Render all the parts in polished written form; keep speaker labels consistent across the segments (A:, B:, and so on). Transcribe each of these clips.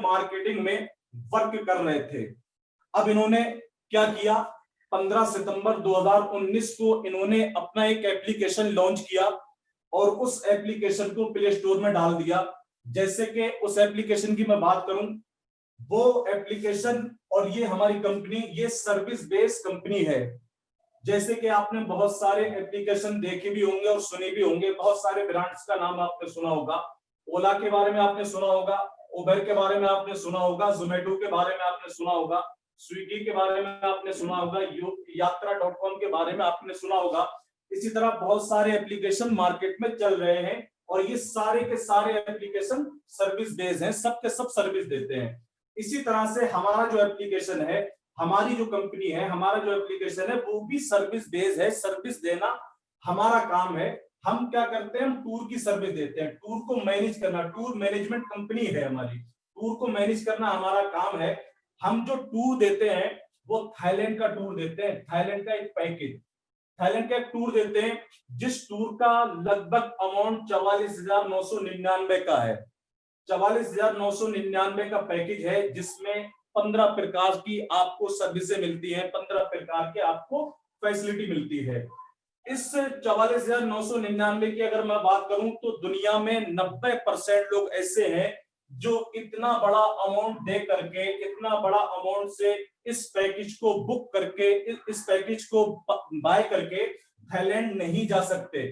A: Marketing में work कर रहे थे। अब इन्होंने क्या किया, 15 सितंबर 2019 को इन्होंने अपना एक एप्लीकेशन लॉन्च किया और उस एप्लीकेशन को प्ले स्टोर में डाल दिया। जैसे कि उस एप्लीकेशन की मैं बात करूं, वो एप्लीकेशन और ये हमारी कंपनी, ये सर्विस बेस्ड कंपनी है। जैसे कि आपने बहुत सारे एप्लीकेशन देखे भी होंगे और सुने भी होंगे, बहुत सारे ब्रांड्स का नाम आपने सुना होगा। ओला के बारे में आपने सुना होगा, उबर के बारे में आपने सुना होगा, जोमेटो के बारे में आपने सुना होगा, स्विगी के बारे में आपने सुना होगा, यात्रा.com के बारे में आपने सुना होगा। इसी तरह बहुत सारे एप्लीकेशन मार्केट में चल रहे हैं और ये सारे के सारे एप्लीकेशन सर्विस बेस्ड हैं, सब के सब सर्विस देते हैं। इसी तरह से हमारा जो एप्लीकेशन है, हमारी जो कंपनी है, हमारा जो एप्लीकेशन है वो भी सर्विस बेस्ड है। सर्विस देना हमारा काम है। हम क्या करते हैं, हम टूर की सर्विस देते हैं, टूर को मैनेज करना, टूर मैनेजमेंट कंपनी है हमारी, टूर को मैनेज करना हमारा काम है। हम जो टूर देते हैं वो थाईलैंड का टूर देते हैं, थाईलैंड का एक पैकेज, थाईलैंड का एक टूर देते हैं, जिस टूर का लगभग अमाउंट 44,999 का है। 44,999 का पैकेज है, जिसमें 15 प्रकार की आपको सर्विसें मिलती हैं, 15 प्रकार के आपको फैसिलिटी मिलती है। इस 44,999 की अगर मैं बात करूं तो दुनिया में 90% लोग ऐसे हैं जो इतना बड़ा अमाउंट दे करके, इतना बड़ा अमाउंट से इस पैकेज को बुक करके, इस पैकेज को बाय करके थाईलैंड नहीं जा सकते।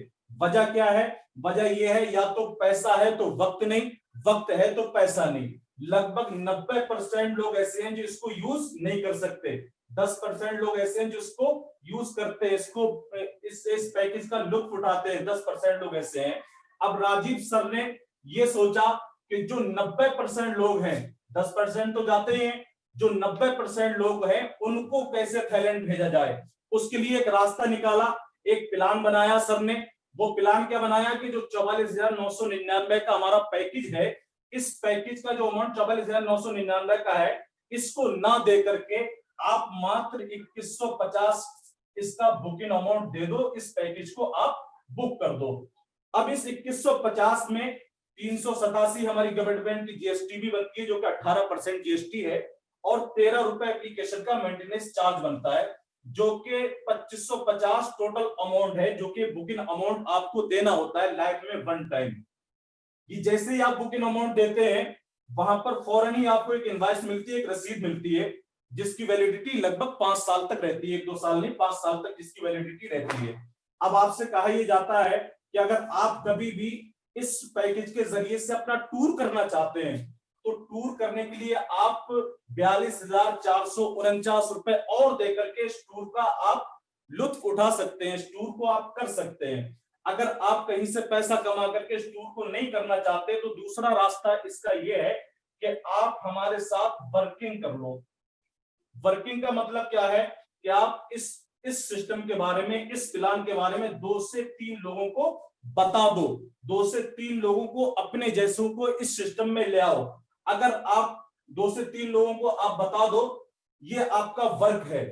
A: वजह क्या है? वजह यह है, या तो पैसा है तो वक्त नहीं, वक्त है तो पैसा नहीं। लगभग 90% लोग ऐसे हैं जो इसको यूज नहीं कर सकते, 10% लोग ऐसे हैं जो इसको यूज करते हैं, इसको इस पैकेज का लुत्फ उठाते हैं, 10% लोग ऐसे हैं। अब राजीव सर ने ये सोचा कि जो 90% लोग हैं, 10% तो जाते ही हैं, जो 90% लोग हैं उनको कैसे थाईलैंड भेजा जाए। उसके लिए एक रास्ता निकाला, एक प्लान बनाया सर ने। वो प्लान क्या बनाया कि जो 44,999 का हमारा पैकेज है, इस पैकेज का जो अमाउंट 44,999 का है, इसको ना दे करके आप मात्र 2150 इसका बुकिंग अमाउंट दे दो, इस पैकेज को आप बुक कर दो। अब इस 2150 में 387 हमारी गवर्नमेंट की जीएसटी भी बनती है, जो कि 18% जीएसटी है, और 13 रुपए एप्लीकेशन का मेंटेनेंस चार्ज बनता है, जो कि 2550 टोटल अमाउंट है, जो कि बुकिंग अमाउंट आपको देना होता है लाइफ में वन टाइम। ये जैसे ही आप बुकिंग अमाउंट देते हैं, वहां पर फौरन ही आपको एक इनवॉइस मिलती है, एक रसीद मिलती है, जिसकी वैलिडिटी लगभग 5 साल तक रहती है, 1-2 साल नहीं, 5 साल तक जिसकी वैलिडिटी रहती है। अब आपसे कहा यह जाता है कि अगर आप कभी भी इस पैकेज के जरिए से अपना टूर करना चाहते हैं, तो टूर करने के लिए आप 42,449 रुपए और देकर के इस टूर का आप लुत्फ उठा सकते हैं, इस टूर को आप कर सकते हैं। अगर आप कहीं से पैसा कमा करके इस टूर को नहीं करना चाहते, तो दूसरा रास्ता इसका यह है कि आप हमारे साथ वर्किंग कर लो। वर्किंग का मतलब क्या है कि आप इस सिस्टम के बारे में, इस प्लान के बारे में 2 से 3 लोगों को बता दो, 2 से 3 लोगों को, अपने जैसों को इस सिस्टम में ले आओ। अगर आप 2 से 3 लोगों को आप बता दो, ये आपका वर्क है,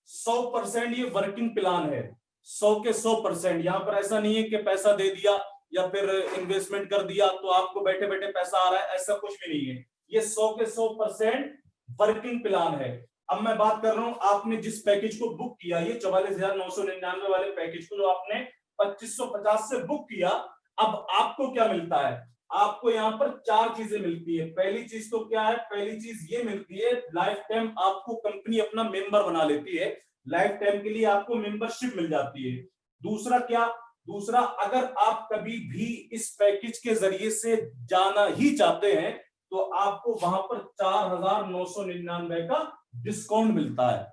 A: 100% ये वर्किंग प्लान है, 100 के 100%। यहां पर ऐसा नहीं है कि पैसा दे दिया या फिर इन्वेस्टमेंट कर दिया तो आपको बैठे बैठे पैसा आ रहा है, ऐसा कुछ भी नहीं है। ये 100 के 100% वर्किंग प्लान है। अब मैं बात कर रहा हूं, आपने जिस पैकेज को बुक किया, ये 44,999 वाले पैकेज को जो आपने 2550 से बुक किया, अब आपको क्या मिलता है? आपको यहाँ पर 4 चीजें मिलती है। पहली चीज तो क्या है? पहली चीज ये मिलती है, लाइफ टाइम आपको कंपनी अपना मेंबर बना लेती है, लाइफ टाइम के लिए आपको मेंबरशिप मिल जाती है। दूसरा क्या? दूसरा, अगर आप कभी भी इस पैकेज के जरिए से जाना ही चाहते हैं, तो आपको वहां पर 4,999 का डिस्काउंट मिलता है।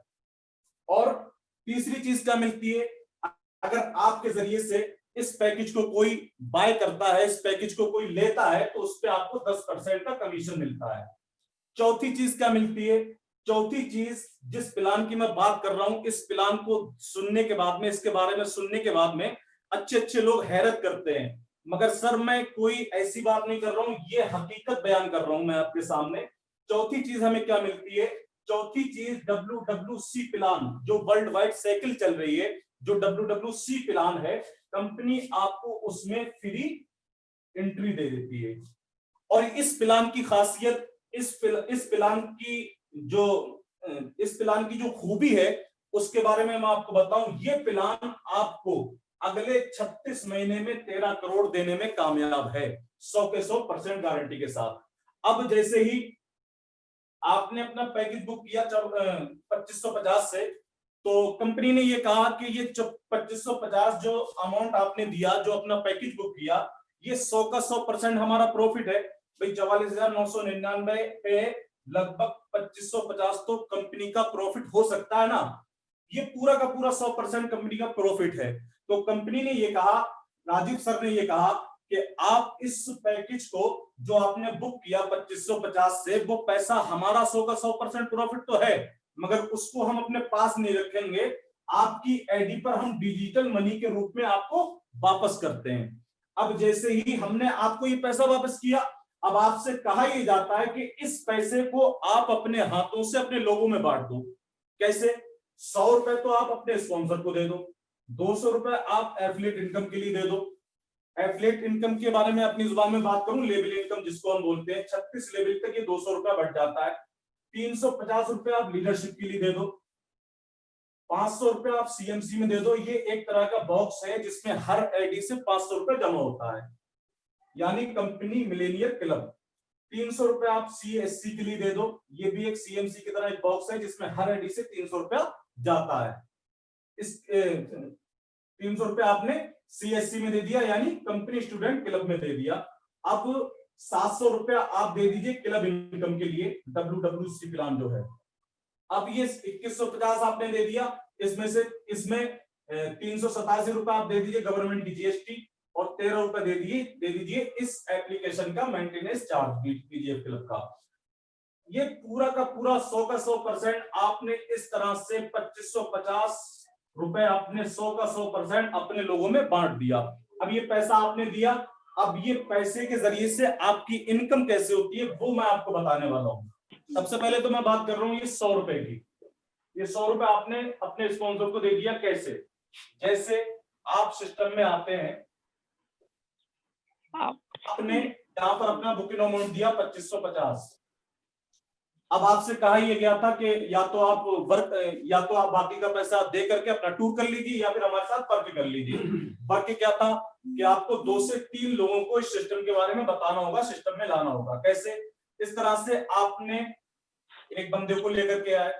A: और तीसरी चीज क्या मिलती है? अगर आपके जरिए से इस पैकेज को कोई बाय करता है, इस पैकेज को कोई लेता है, तो उस पर आपको 10% का कमीशन मिलता है। चौथी चीज क्या मिलती है? चौथी चीज, जिस प्लान की मैं बात कर रहा हूं, इस प्लान को सुनने के बाद में, इसके बारे में सुनने के बाद में अच्छे अच्छे लोग हैरत करते हैं, मगर सर मैं कोई ऐसी बात नहीं कर रहा हूं, ये हकीकत बयान कर रहा हूं मैं आपके सामने। चौथी चीज हमें क्या मिलती है? चौथी चीज WWC प्लान, जो वर्ल्ड वाइड साइकिल चल रही है, जो WWC प्लान है, कंपनी आपको उसमें फ्री एंट्री दे देती है। और इस प्लान की खासियत इस प्लान की जो खूबी है उसके बारे में मैं आपको बताऊं। ये प्लान आपको अगले 36 महीने में 13 करोड़ देने में कामयाब है, 100 के 100% गारंटी के साथ। अब जैसे ही आपने अपना पैकेज बुक किया 2550 से, तो कंपनी ने ये कहा कि ये 2550 जो अमाउंट आपने दिया, जो अपना पैकेज बुक किया, ये 100 का 100% हमारा प्रॉफिट है भाई। 44,999 पे लगभग 2550 तो कंपनी का प्रॉफिट हो सकता है ना। ये पूरा का पूरा 100% कंपनी का प्रॉफिट है। तो कंपनी ने ये कहा, राजीव सर ने ये कहा कि आप इस पैकेज को जो आपने बुक किया 2550 से, वो पैसा हमारा 100 का 100% प्रॉफिट तो है, मगर उसको हम अपने पास नहीं रखेंगे, आपकी आईडी पर हम डिजिटल मनी के रूप में आपको वापस करते हैं। अब जैसे ही हमने आपको ये पैसा वापस किया, अब आपसे कहा यह जाता है कि इस पैसे को आप अपने हाथों से अपने लोगों में बांट दो। कैसे? 100 रुपए तो आप अपने स्पॉन्सर को दे दो, 200 रुपए आप एफिलिएट इनकम के लिए दे दो। एफिलिएट इनकम के बारे में अपनी जुबान में बात करूं, लेवल इनकम जिसको हम बोलते हैं, 36 लेवल तक ये 200 रुपया बढ़ जाता है। 350 रुपए आप लीडरशिप के लिए दे दो, 500 रुपए आप सीएमसी में दे दो। ये एक तरह का बॉक्स है जिसमें हर आईडी से 500 रुपए जमा होता है, यानी कंपनी मिलेनियर क्लब। 300 रुपए आप सीएससी के लिए दे दो, ये भी एक सीएमसी की तरह एक बॉक्स है जिसमें हर आईडी से 300 रुपया जाता है। इस 300 रुपए आपने सीएससी में दे दिया, यानी कंपनी स्टूडेंट क्लब में दे दिया। अब 700 रुपया आप दे दीजिए क्लब इनकम के लिए, WWC प्लान जो है। अब ये 2150 आपने दे दिया, इसमें 387 रुपए आप दे दीजिए गवर्नमेंट की जीएसटी, और 13 रुपए दे दीजिए इस एप्लीकेशन का मेंटेनेंस चार्ज पीजीएफ क्लब का। ये पूरा का पूरा 100 का 100% आपने इस तरह से 2550 रुपए अपने 100 का 100% अपने लोगों में बांट दिया। अब ये पैसा आपने दिया, अब ये पैसे के जरिए से आपकी इनकम कैसे होती है वो मैं आपको बताने वाला हूं। सबसे पहले तो मैं बात कर रहा हूं ये 100 रुपए की। ये 100 रुपए आपने अपने स्पॉन्सर को दे दिया। कैसे? जैसे आप सिस्टम में आते हैं, आपने यहां पर अपना बुकिंग अमाउंट दिया 2550। अब आपसे कहा यह गया था कि या तो आप बाकी का पैसा दे करके अपना टूर कर लीजिए, या फिर हमारे साथ वर्क कर लीजिए। वर्क क्या था कि आपको 2 से 3 लोगों को इस सिस्टम के बारे में बताना होगा, सिस्टम में लाना होगा। कैसे? इस तरह से आपने एक बंदे को लेकर के आए,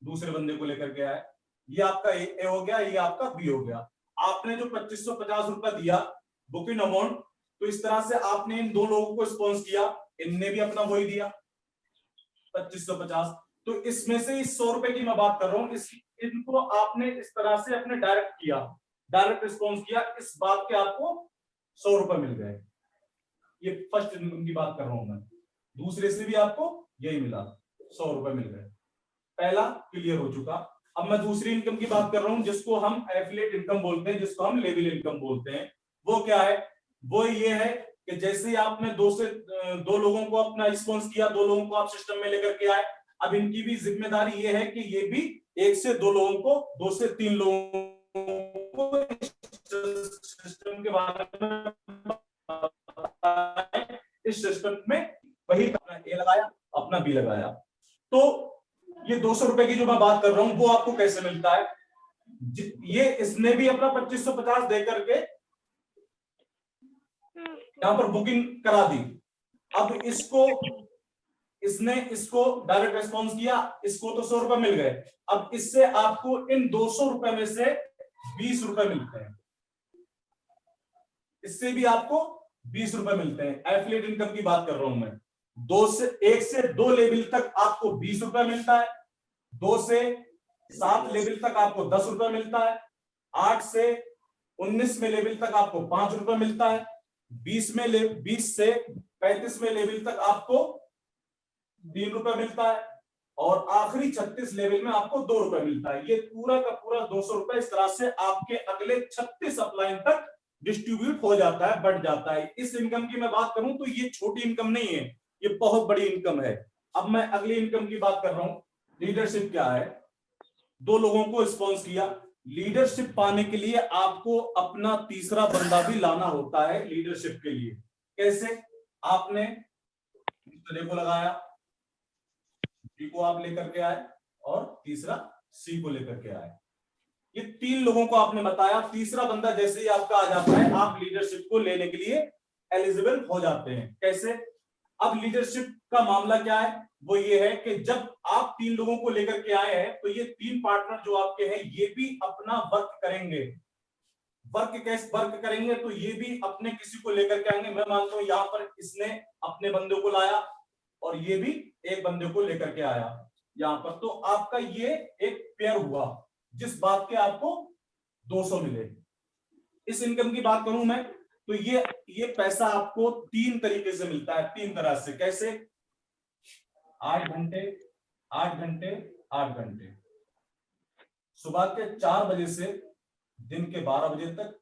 A: दूसरे बंदे को लेकर के आए, ये आपका ए हो गया, ये आपका बी हो गया। आपने जो 2550 रुपया दिया बुकिंग अमाउंट, तो इस तरह से आपने इन 2 लोगों को स्पॉन्स किया, इनने भी अपना वही दिया 2550। तो इसमें से इस 100 रुपए की मैं बात कर रहा हूं, इनको आपने इस तरह से अपने डायरेक्ट रिस्पॉन्स किया, इस बात के आपको 100 रुपए मिल गए। ये फर्स्ट इनकम की बात कर रहा हूं मैं। दूसरे से भी आपको यही मिला, 100 रुपए मिल गए। पहला क्लियर हो चुका। अब मैं दूसरी इनकम की बात कर रहा हूं, जिसको हम एफिलिएट इनकम बोलते हैं, जिसको हम लेवल इनकम बोलते हैं। वो क्या है? वो ये है कि जैसे ही आपने 2 लोगों को अपना रिस्पॉन्स किया, 2 लोगों को आप सिस्टम में लेकर के आए, अब इनकी भी जिम्मेदारी ये है कि ये भी 1 से 2 लोगों को, 2 से 3 लोगों को सिस्टम के बारे में, इस सिस्टम में वही अपना ए लगाया, अपना बी लगाया। तो ये 200 रुपए की जो मैं बात कर रहा हूं वो आपको कैसे मिलता है? ये इसने भी अपना 2550 दे करके यहां पर बुकिंग करा दी। अब इसने इसको डायरेक्ट रिस्पॉन्स किया, इसको तो 100 रुपए मिल गए। अब इससे आपको इन 200 रुपए में से 20 रुपए मिलते हैं, इससे भी आपको 20 रुपए मिलते हैं। एफिलिएट इनकम की बात कर रहा हूं मैं। 1 से 2 लेवल तक आपको 20 रुपए मिलता है, 2 से 7 लेवल तक आपको 10 रुपए मिलता है, 8 से 19 में लेवल तक आपको 5 रुपए मिलता है, 20 से 35 में लेवल तक आपको 3 रुपए मिलता है, और आखिरी 36 लेवल में आपको 2 रुपए मिलता है। ये पूरा का पूरा 200 रुपए इस तरह से आपके अगले 36 अपलाइन तक डिस्ट्रीब्यूट हो जाता है, बढ़ जाता है। इस इनकम की मैं बात करूं तो ये छोटी इनकम नहीं है, ये बहुत बड़ी इनकम है। अब मैं अगली इनकम की बात कर रहा हूं। लीडरशिप क्या है? 2 लोगों को स्पॉन्स किया। लीडरशिप पाने के लिए आपको अपना तीसरा बंदा भी लाना होता है लीडरशिप के लिए। कैसे? आपने दूसरे को लगाया, बी को आप लेकर के आए और तीसरा सी को लेकर के आए। ये 3 लोगों को आपने बताया। तीसरा बंदा जैसे ही आपका आ जाता है, आप लीडरशिप को लेने के लिए एलिजिबल हो जाते हैं। कैसे? अब लीडरशिप का मामला क्या है? वो ये है कि जब आप 3 लोगों को लेकर के आए हैं तो ये 3 पार्टनर जो आपके हैं ये भी अपना वर्क करेंगे। वर्क कैसे वर्क करेंगे? तो ये भी अपने किसी को लेकर के आएंगे। मैं मानता हूं यहां पर इसने अपने बंदे को लाया और ये भी एक बंदे को लेकर के आया यहां पर, तो आपका ये एक पेयर हुआ जिस बात के आपको 200 मिले। इस इनकम की बात करूं मैं तो ये पैसा आपको 3 तरीके से मिलता है, 3 तरह से। कैसे? 8 घंटे 8 घंटे 8 घंटे, सुबह के 4 बजे से दिन के 12 बजे तक,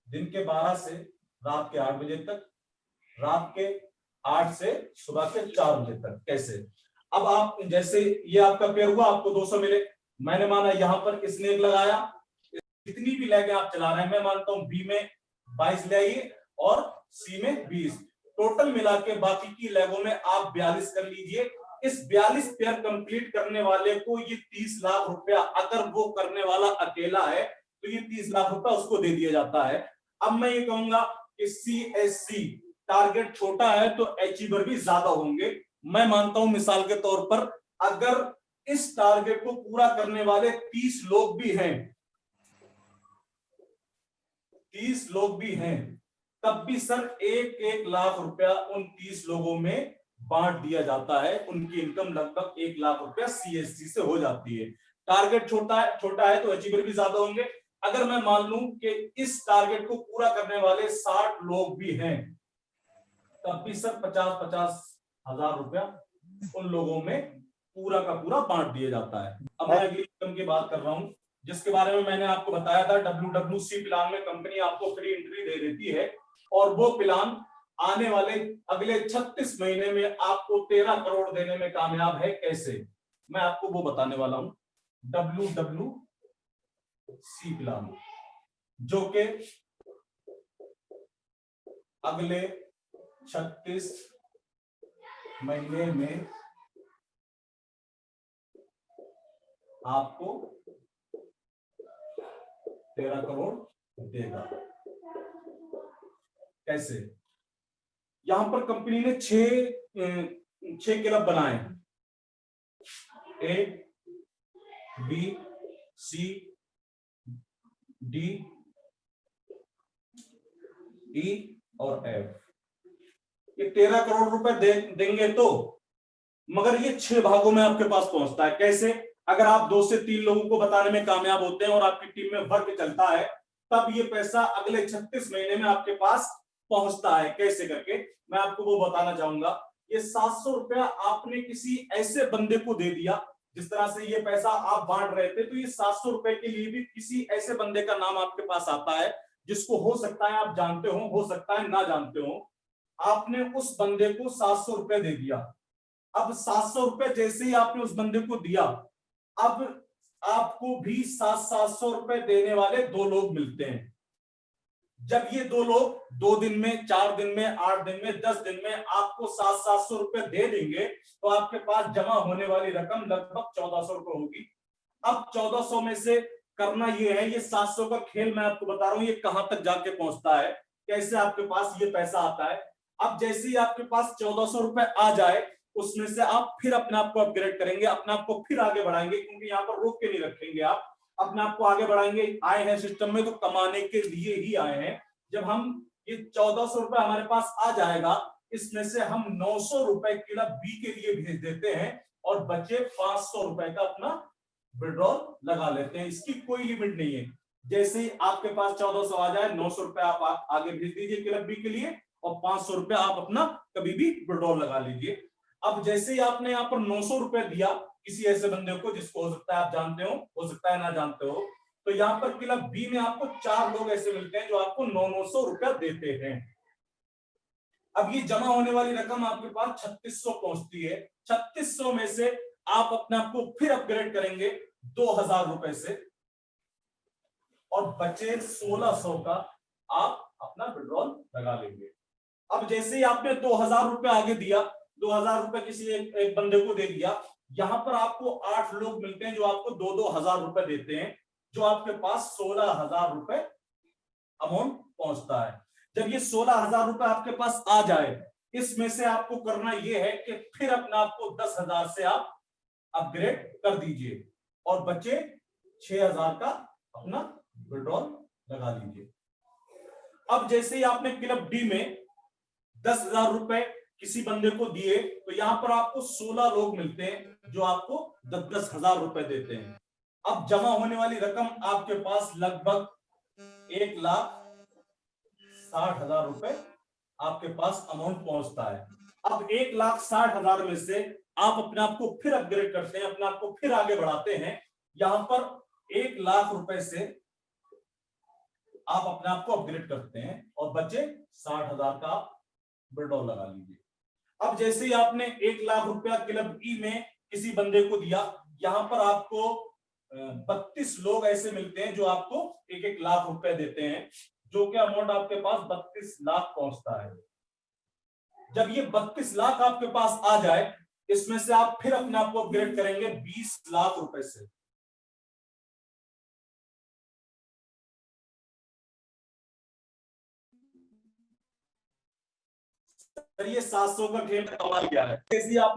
A: दिन के 12 से रात के 8 बजे तक, रात के 8 से सुबह के 4 बजे तक। कैसे? अब आप जैसे ये आपका पेयर हुआ, आपको 200 मिले। मैंने माना यहां पर इसने एक लगाया, कितनी भी लैगे आप चला रहे हैं, मैं मानता हूं बी में 22 लाइए और सी में 20, टोटल मिला के बाकी की लैगों में आप 42 कर लीजिए। इस 42 पेयर कंप्लीट करने वाले को ये 30 लाख रुपया, अगर वो करने वाला अकेला है तो ये 30 लाख रुपया उसको दे दिया जाता है। अब मैं ये कहूंगा कि CSC टारगेट छोटा है तो अचीवर भी ज्यादा होंगे। मैं मानता हूं मिसाल के तौर पर अगर इस टारगेट को पूरा करने वाले 30 लोग भी हैं, 30 लोग भी हैं, तब भी सर 1-1 लाख रुपया उन 30 लोगों में बांट दिया जाता है। उनकी इनकम लगभग 1 लाख रुपया CSC से हो जाती है। टारगेट छोटा है तो अचीवर भी ज्यादा होंगे। अगर मैं मान लूं कि इस टारगेट को पूरा करने वाले 60 लोग भी हैं, तब भी सर 50-50 हजार रुपया उन लोगों में पूरा का पूरा बांट दिया जाता है। अब मैं अगली इनकम की बात कर रहा हूं जिसके बारे में मैंने आपको बताया था। WWC प्लान में कंपनी आपको फ्री एंट्री दे देती है और वो प्लान आने वाले अगले 36 महीने में आपको 13 करोड़ देने में कामयाब है। कैसे? मैं आपको वो बताने वाला हूं। WWC प्लान जो कि अगले 36 महीने में आपको 13 करोड़ देगा। कैसे? यहां पर कंपनी ने 6 क्लब बनाए, A, B, C, D, E और F। ये 13 करोड़ रुपए देंगे तो, मगर ये 6 भागों में आपके पास पहुंचता है। कैसे? अगर आप 2 से 3 लोगों को बताने में कामयाब होते हैं और आपकी टीम में वर्क चलता है, तब ये पैसा अगले 36 महीने में आपके पास पहुंचता है। कैसे करके? मैं आपको वो बताना चाहूंगा। ये 700 रुपया आपने किसी ऐसे बंदे को दे दिया, जिस तरह से ये पैसा आप बांट रहे थे, तो ये 700 रुपए के लिए भी किसी ऐसे बंदे का नाम आपके पास आता है जिसको हो सकता है आप जानते हो सकता है ना जानते हो। आपने उस बंदे को 700 रुपए दे दिया। अब 700 रुपए जैसे ही आपने उस बंदे को दिया, अब आपको भी 700 रुपए देने वाले 2 लोग मिलते हैं। जब ये 2 लोग 2 दिन में, 4 दिन में, 8 दिन में, 10 दिन में आपको 700 रुपए दे देंगे, तो आपके पास जमा होने वाली रकम लगभग 1400 रुपए होगी। अब 1400 में से करना ये है, ये 700 का खेल मैं आपको बता रहा हूं, ये कहां तक जाके पहुंचता है, कैसे आपके पास ये पैसा आता है। अब जैसे ही आपके पास 1400 रुपए आ जाए, उसमें से आप फिर अपने आप को अपग्रेड करेंगे, अपने आप को फिर आगे बढ़ाएंगे, क्योंकि यहाँ पर रोक के नहीं रखेंगे। आप अपने आप को आगे बढ़ाएंगे। आए हैं सिस्टम में तो कमाने के लिए ही आए हैं। जब हम ये 1400 रुपए हमारे पास आ जाएगा, इसमें से हम 900 रुपए क्लब बी के लिए भेज देते हैं और बचे 500 रुपए का अपना विड्रॉल लगा लेते हैं। इसकी कोई लिमिट नहीं है। जैसे ही आपके पास 1400 आ जाए, 900 रुपए आप आगे भेज दीजिए क्लब बी के लिए और 500 रुपए आप अपना कभी भी विड्रॉल लगा लीजिए। अब जैसे ही आपने यहाँ पर 900 रुपए दिया किसी ऐसे बंदे को जिसको हो सकता है आप जानते हो सकता है ना जानते हो, तो यहाँ पर क्लब बी में आपको 4 लोग ऐसे मिलते हैं जो आपको 900 रुपया देते हैं। अब ये जमा होने वाली रकम आपके पास 3600 पहुंचती है। 3600 में से आप अपने आप को फिर अपग्रेड करेंगे 2000 रुपए से और बचे 1600 का आप अपना विड्रॉल लगा लेंगे। अब जैसे ही आपने 2000 रुपए आगे दिया, 2000 रुपए किसी एक बंदे को दे दिया, यहां पर आपको 8 लोग मिलते हैं जो आपको 2-2 हजार रुपए देते हैं, जो आपके पास 16,000 रुपए अमाउंट पहुंचता है। जब ये 16,000 रुपए आपके पास आ जाए, इसमें से आपको करना यह है कि फिर अपने आप को 10,000 से आप अपग्रेड कर दीजिए और बचे 6,000 का अपना विड्रॉल लगा लीजिए। अब जैसे ही आपने क्लब डी में 10,000 रुपए किसी बंदे को दिए, तो यहां पर आपको 16 लोग मिलते हैं जो आपको 10,000 रुपए देते हैं। अब जमा होने वाली रकम आपके पास लगभग 1,60,000 रुपए आपके पास अमाउंट पहुंचता है। अब 1,60,000 में से आप अपने आप को फिर अपग्रेड करते हैं, अपने आप को फिर आगे बढ़ाते हैं। यहां पर 1,00,000 रुपए से आप अपने आप को अपग्रेड करते हैं और बचे 60,000 का विड्रॉल लगा लीजिए। अब जैसे ही आपने 1,00,000 रुपया क्लब ई में किसी बंदे को दिया, यहां पर आपको 32 लोग ऐसे मिलते हैं जो आपको 1-1 लाख रुपए देते हैं, जो कि अमाउंट आपके पास 32 लाख पहुंचता है। जब ये 32 लाख आपके पास आ जाए, इसमें से आप फिर अपने आप को अपग्रेड करेंगे 20 लाख रुपए से। ये 700 का खेल कमा लिया है। जैसे आप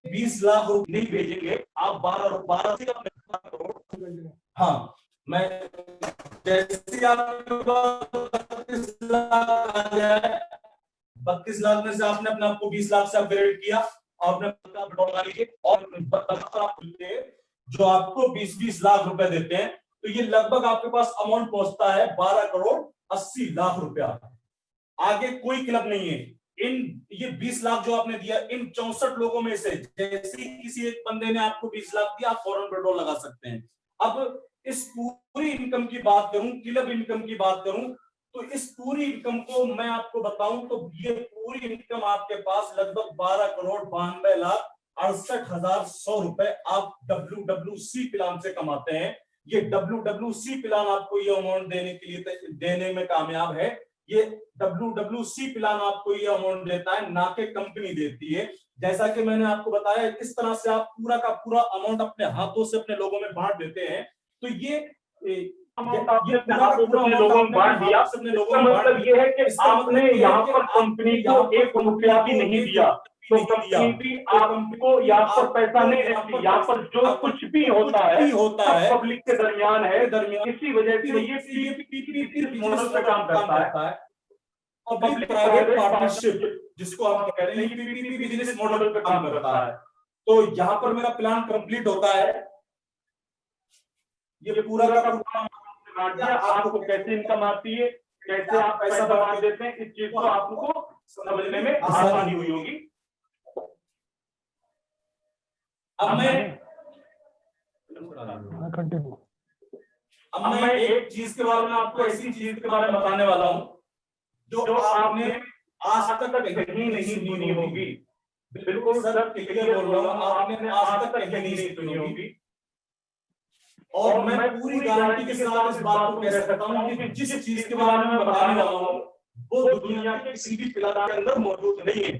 A: 20 लाख रुपए नहीं भेजेंगे, आप 12 से करोड़। हाँ, मैं जैसे आपके पास 32 लाख आ जाए, 32 लाख में से आपने अपने आप को 20 लाख से अपग्रेड किया और अपने लगा लीजिए, और जो आपको 20-20 लाख रुपए देते हैं, तो ये लगभग आपके पास अमाउंट पहुंचता है 12 करोड़ 80 लाख रुपया। आगे कोई क्लब नहीं है। इन ये 20 लाख जो आपने दिया, इन 64 लोगों में से जैसे किसी एक बंदे ने आपको 20 लाख दिया, आप फौरन विड्रॉ लगा सकते हैं। अब इस पूरी इनकम की बात करूं, क्लब इनकम की बात करूं, तो इस पूरी इनकम को मैं आपको बताऊं तो ये पूरी इनकम आपके पास लगभग 12 करोड़ 92 लाख 68,100 रुपए आप WWC प्लान से कमाते हैं। ये WWC प्लान आपको ये अमाउंट देने के लिए देने में कामयाब है। ये WWC प्लान आपको ये अमाउंट देता है, ना कि कंपनी देती है। जैसा कि मैंने आपको बताया, इस तरह से आप पूरा का पूरा अमाउंट अपने हाथों से अपने लोगों में बांट देते हैं। तो ये लोगों में बांट दिया, इसका मतलब ये है कि आपने यहाँ पर कंपनी को 1 रुपया भी नहीं दिया, तो कंपनी भी आपको यहाँ पर पैसा नहीं देती। यहाँ पर जो कुछ भी होता है पब्लिक के दरमियान है। इसी वजह से ये पीपीपी मॉडल पे काम करता है, पब्लिक प्राइवेट पार्टनरशिप जिसको हम कहते हैं, पीपीपी बिजनेस मॉडल पे काम करता है। तो यहाँ पर मेरा प्लान कंप्लीट होता है। ये पूरा का पूरा आपको कैसे इनकम आती है, कैसे आप पैसा बांट देते हैं, इस चीज को आपको समझने में आसानी हुई होगी। अब मैं एक चीज के बारे में आपको ऐसी चीज के बारे में बताने वाला हूं जो आपने आज तक कहीं नहीं सुनी होगी। बिल्कुल सर क्लियर बोल रहा हूं, आपने आज तक कहीं नहीं सुनी होगी। और मैं पूरी गारंटी के साथ इस बात को कह सकता हूं कि जिस चीज के बारे में बताने वाला हूं वो दुनिया के किसी भी प्लान के अंदर मौजूद नहीं है,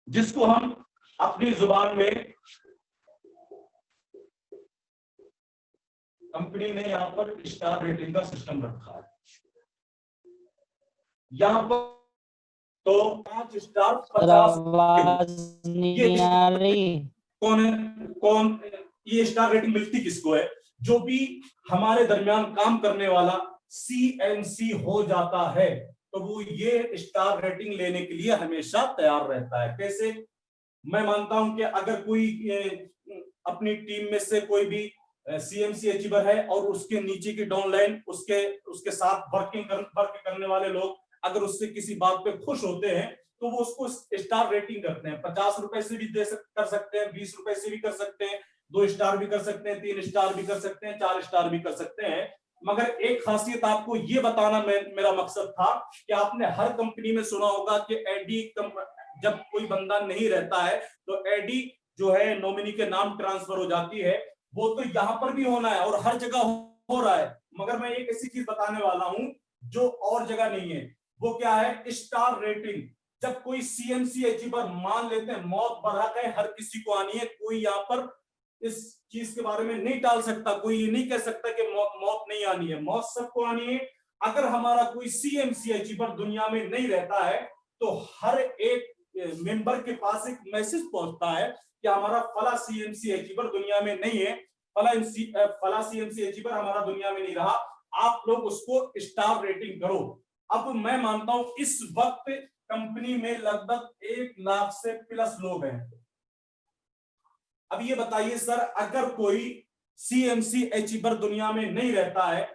A: जिसको हम अपनी जुबान में कंपनी ने यहाँ पर स्टार रेटिंग का सिस्टम रखा है। यहाँ पर तो 5 स्टार 50 नहीं आ रही। कौन ये स्टार रेटिंग मिलती किसको है? जो भी हमारे दरमियान काम करने वाला CNC हो जाता है, तो वो ये स्टार रेटिंग लेने के लिए हमेशा तैयार रहता है। कैसे? मैं मानता हूं कि अगर कोई अपनी टीम में से कोई भी सीएमसी अचीवर है और उसके नीचे की डाउनलाइन उसके साथ वर्क करने वाले लोग अगर उससे किसी बात पे खुश होते हैं तो वो उसको स्टार रेटिंग करते हैं। 50 रुपए से भी कर सकते हैं, 20 रुपए से भी कर सकते हैं, 2 स्टार भी कर सकते हैं, 3 स्टार भी कर सकते हैं, 4 स्टार भी कर सकते हैं। मगर एक खासियत आपको ये बताना मेरा मकसद था कि आपने हर कंपनी में सुना होगा कि एडी जब कोई बंदा नहीं रहता है तो एडी जो है नॉमिनी के नाम ट्रांसफर हो जाती है। वो तो यहां पर भी होना है और हर जगह हो रहा है, मगर मैं एक ऐसी चीज बताने वाला हूं जो और जगह नहीं है। वो क्या है? Star rating. जब कोई सीएमसी अचीवर मान लेते हैं, मौत बरहक है, हर किसी को आनी है, कोई यहाँ पर इस चीज के बारे में नहीं टाल सकता, कोई ये नहीं कह सकता कि मौत नहीं आनी है, मौत सबको आनी है। अगर हमारा कोई सीएमसी अचीवर दुनिया में नहीं रहता है तो हर एक मेंबर के पास एक मैसेज पहुंचता है कि हमारा फला सीएमसी अचीवर दुनिया में नहीं है, फला सीएमसी अचीवर हमारा दुनिया में नहीं रहा, आप लोग उसको स्टार रेटिंग करो। अब मैं मानता हूं इस वक्त कंपनी में लगभग 1 लाख से प्लस लोग हैं। अब ये बताइए सर, अगर कोई सीएमसी अचीवर दुनिया में नहीं रहता है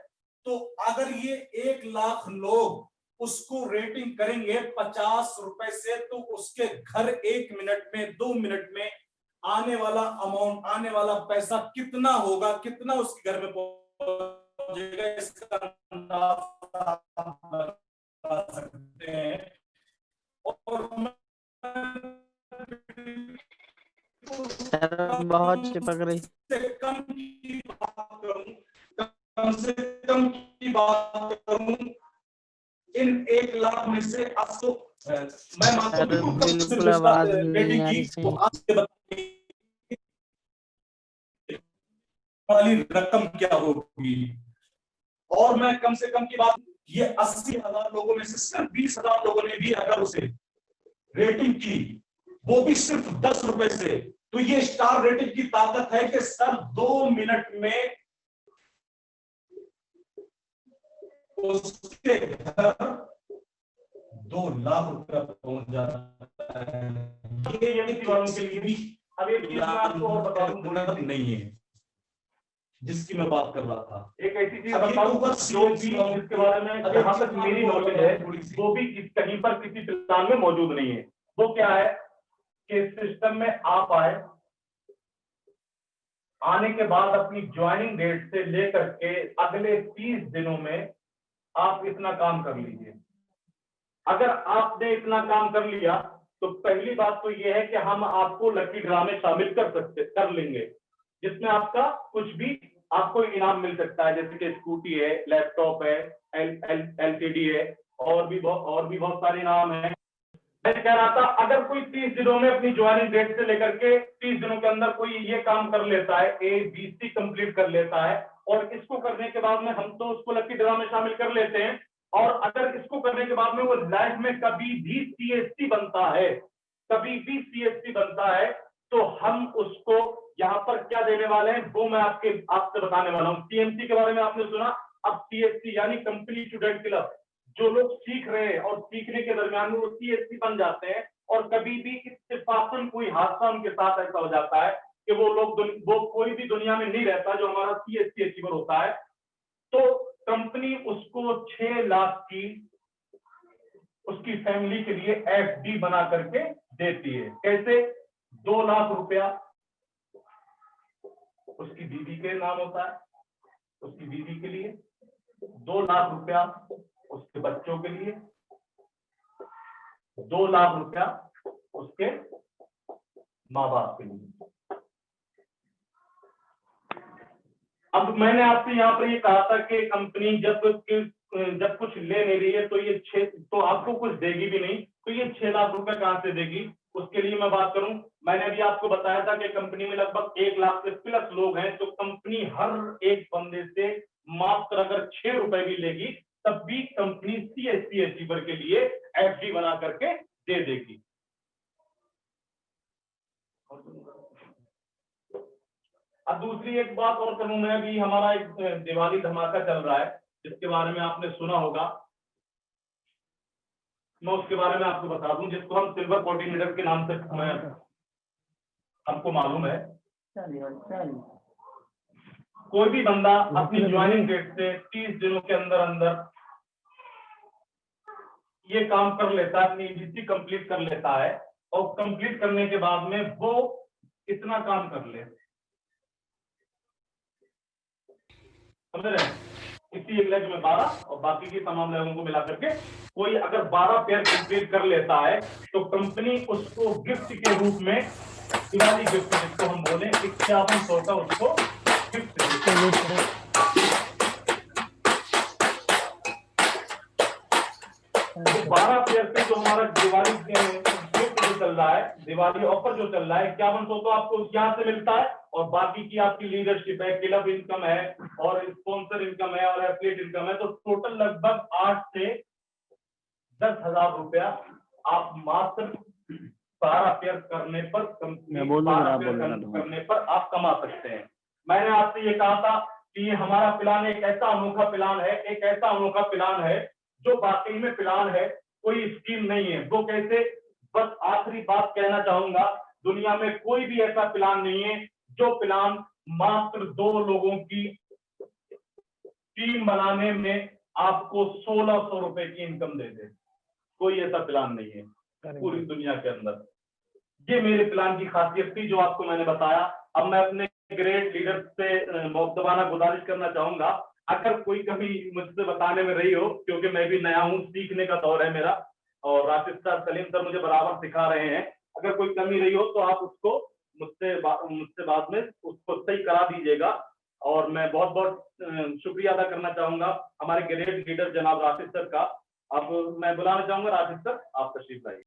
A: तो अगर ये 1 लाख लोग उसको रेटिंग करेंगे 50 रुपए से, तो उसके घर 1 मिनट में 2 मिनट में आने वाला अमाउंट, आने वाला पैसा कितना होगा, कितना उसके घर में पहुंचेगा, इसका अंदाजा लगा सकते हैं। और
B: सर बहुत चिपक रही।
A: कम की बात करूं, कम से कम की बात करूं, इन 1 लाख में से आपको मैं मानता हूं
B: बिल्कुल आवाज नहीं आ रही
A: तो आपसे वाली रकम क्या होगी। और मैं कम से कम की बात, ये 80,000 लोगों में से सिर्फ 20,000 लोगों ने भी अगर उसे रेटिंग की, वो भी सिर्फ 10 रुपए से, तो ये स्टार रेटिंग की ताकत है कि सर 2 मिनट में उसके घर 2 लाख रुपया पहुंच जाता है। ये यदि वालों के लिए भी अब एक चीज मैं आपको और बता दूं, नहीं है जिसकी मैं बात कर रहा था। एक ऐसी चीज बताऊं जो भी जिसके बारे में जहां तक मेरी नॉलेज है वो भी कहीं पर किसी प्लान में मौजूद नहीं है। वो क्या है कि सिस्टम में आप आने के बाद अपनी ज्वाइनिंग डेट से लेकर के अगले 30 दिनों में आप इतना काम कर लीजिए। अगर आपने इतना काम कर लिया तो पहली बात तो यह है कि हम आपको लकी ड्रा में शामिल कर लेंगे, जिसमें आपका कुछ भी आपको इनाम मिल सकता है, जैसे कि स्कूटी है, लैपटॉप है, एलसीडी है, और भी बहुत सारे इनाम है। मैं कह रहा था अगर कोई 30 दिनों में अपनी ज्वाइनिंग डेट से लेकर के 30 दिनों के अंदर कोई ये काम कर लेता है, ABC कंप्लीट कर लेता है, और इसको करने के बाद में हम तो उसको लकी ड्रा में शामिल कर लेते हैं, और अगर इसको करने के बाद में वो लाइफ में कभी भी सीएससी बनता है, कभी भी सीएससी बनता है, तो हम उसको यहाँ पर क्या देने वाले हैं वो मैं आपसे बताने वाला हूँ। सीएमसी के बारे में आपने सुना, अब सीएससी यानी कंपनी स्टूडेंट क्लब, जो लोग सीख रहे हैं और सीखने के दरमियान में वो सीएससी बन जाते हैं, और कभी भी इत्तेफाकन कोई हादसा उनके साथ ऐसा हो जाता है कि वो कोई भी दुनिया में नहीं रहता जो हमारा सीएससी अचीवर होता है, तो कंपनी उसको 6 लाख की उसकी फैमिली के लिए एफडी बना करके देती है। कैसे? 2 लाख रुपया उसकी बीवी के नाम होता है, उसकी बीवी के लिए 2 लाख रुपया उसके बच्चों के लिए, 2 लाख रुपया उसके माँ बाप के लिए। अब मैंने आपसे यहाँ पर ये कहा था कि कंपनी जब कुछ ले नहीं रही है तो ये तो आपको कुछ देगी भी नहीं, तो ये 6 लाख रुपए कहां से देगी? उसके लिए मैं बात करूं, मैंने अभी आपको बताया था कि कंपनी में लगभग 1 लाख से प्लस लोग हैं, तो कंपनी हर एक बंदे से मात्र अगर 6 रुपए भी लेगी तब भी कंपनी सीएससी अचीवर के लिए एफडी बना करके दे देगी। अब दूसरी एक बात और करूं मैं, अभी हमारा एक दिवाली धमाका चल रहा है जिसके बारे में आपने सुना होगा। मैं उसके बारे में आपको बता दूं, जिसको हम सिल्वर कोऑर्डिनेटर के नाम से हमको मालूम है। कोई भी बंदा अपनी ज्वाइनिंग डेट से 30 दिनों के अंदर अंदर ये काम कर लेता है, अपनी ईडीसी कंप्लीट कर लेता है, और कंप्लीट करने के बाद में वो इतना काम कर ले, समझ रहे हैं? इसी एक लेग में 12 और बाकी की तमाम लेगों को मिला करके कोई अगर 12 पेयर कंप्लीट कर लेता है तो कंपनी उसको गिफ्ट के रूप में, दिवाली गिफ्ट जिसको हम बोले, 5100 का उसको गिफ्ट देते हैं। तो 12 पेयर पे जो हमारा दिवाली गिफ्ट जो चल रहा है, दिवाली ऑफर जो चल रहा है, 5100 तो आपको यहाँ से मिलता है, और बाकी की आपकी लीडरशिप है, क्लब इनकम है, और स्पॉन्सर इनकम है, और एफिलिएट इनकम है, तो टोटल लगभग 8 से 10,000 रुपया आप मात्र 12 पेयर करने पर, करने पर आप कमा सकते हैं। मैंने आपसे ये कहा था कि हमारा प्लान एक ऐसा अनोखा प्लान है, एक ऐसा अनोखा प्लान है जो वाकई में प्लान है, कोई स्कीम नहीं है। वो कैसे, बस आखिरी बात कहना चाहूंगा, दुनिया में कोई भी ऐसा प्लान नहीं है जो प्लान मात्र 2 लोगों की टीम बनाने में आपको 1600 रुपए की इनकम दे दे। कोई ऐसा प्लान नहीं है पूरी दुनिया के अंदर। ये मेरे प्लान की खासियत थी जो आपको मैंने बताया। अब मैं अपने ग्रेट लीडर से मौजूदाना गुजारिश करना चाहूंगा, अगर कोई कभी मुझसे बताने में रही हो, क्योंकि मैं भी नया हूँ, सीखने का दौर है मेरा, और राशिद सर, सलीम सर मुझे बराबर सिखा रहे हैं, अगर कोई कमी रही हो तो आप उसको मुझसे बाद में उसको सही करा दीजिएगा। और मैं बहुत बहुत शुक्रिया अदा करना चाहूंगा हमारे ग्रेट लीडर जनाब राशिद सर का। अब मैं बुलाना चाहूंगा राशिद सर, आप तशरीफ लाइए।